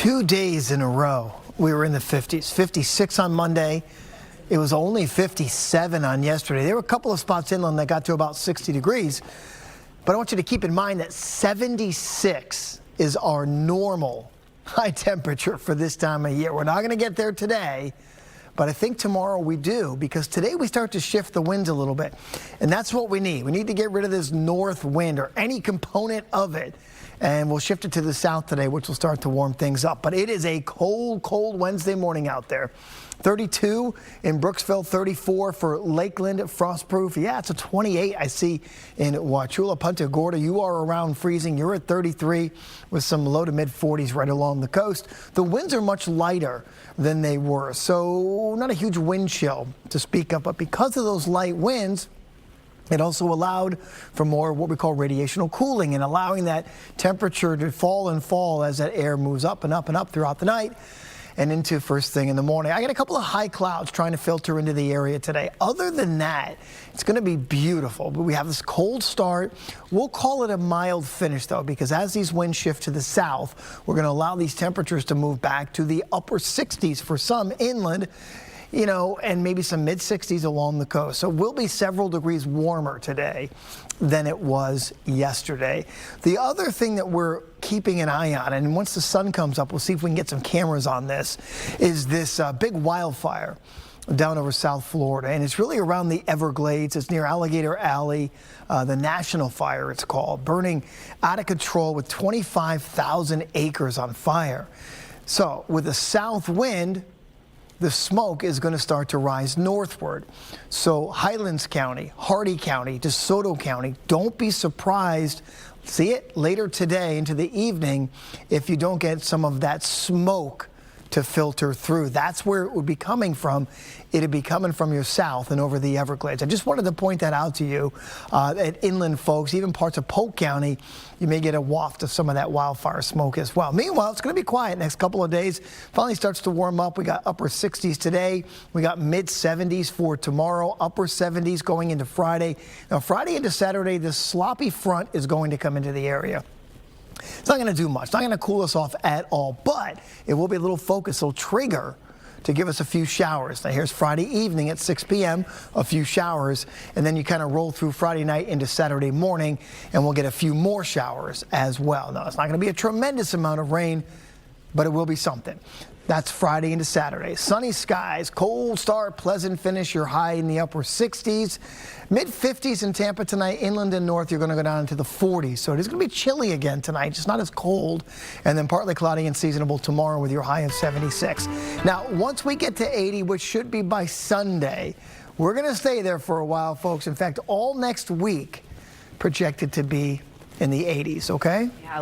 2 days in a row, we were in the 50s. 56 on Monday. It was only 57 on yesterday. There were a couple of spots inland that got to about 60 degrees. But I want you to keep in mind that 76 is our normal high temperature for this time of year. We're not going to get there today, but I think tomorrow we do, because today we start to shift the winds a little bit. And that's what we need. We need to get rid of this north wind or any component of it. And we'll shift it to the south today, which will start to warm things up. But it is a cold, cold Wednesday morning out there. 32 in Brooksville, 34 for Lakeland, frostproof. Yeah, it's a 28 I see in Wauchula, Punta Gorda. You are around freezing. You're at 33 with some low to mid 40s right along the coast. The winds are much lighter than they were, so not a huge wind chill to speak of. But because of those light winds, it also allowed for more what we call radiational cooling and allowing that temperature to fall and fall as that air moves up and up and up throughout the night and into first thing in the morning. I got a couple of high clouds trying to filter into the area today. Other than that, it's going to be beautiful. But we have this cold start. We'll call it a mild finish, though, because as these winds shift to the south, we're going to allow these temperatures to move back to the upper 60s for some inland, you know, and maybe some mid 60s along the coast. So we'll be several degrees warmer today than it was yesterday. The other thing that we're keeping an eye on, and once the sun comes up, we'll see if we can get some cameras on this, is this big wildfire down over South Florida. And it's really around the Everglades. It's near Alligator Alley, the National Fire it's called, burning out of control with 25,000 acres on fire. So with the south wind, the smoke is going to start to rise northward. So Highlands County, Hardee County, DeSoto County, don't be surprised. See it later today into the evening if you don't get some of that smoke to filter through. That's where it would be coming from. It'd be coming from your south and over the Everglades. I just wanted to point that out to you. At inland folks, even parts of Polk County, you may get a waft of some of that wildfire smoke as well. Meanwhile, it's going to be quiet next couple of days. Finally starts to warm up. We got upper 60s today. We got mid 70s for tomorrow, upper 70s going into Friday. Now, Friday into Saturday, this sloppy front is going to come into the area. It's not going to do much, not going to cool us off at all, but it will be a little focus. It'll trigger to give us a few showers. Now here's Friday evening at 6 p.m., a few showers, and then you kind of roll through Friday night into Saturday morning, and we'll get a few more showers as well. Now, it's not going to be a tremendous amount of rain, but it will be something. That's Friday into Saturday. Sunny skies, cold start, pleasant finish. Your high in the upper 60s. Mid 50s in Tampa tonight. Inland and north, you're going to go down into the 40s. So it is going to be chilly again tonight, just not as cold. And then partly cloudy and seasonable tomorrow with your high of 76. Now, once we get to 80, which should be by Sunday, we're going to stay there for a while, folks. In fact, all next week projected to be in the 80s, okay? Yeah.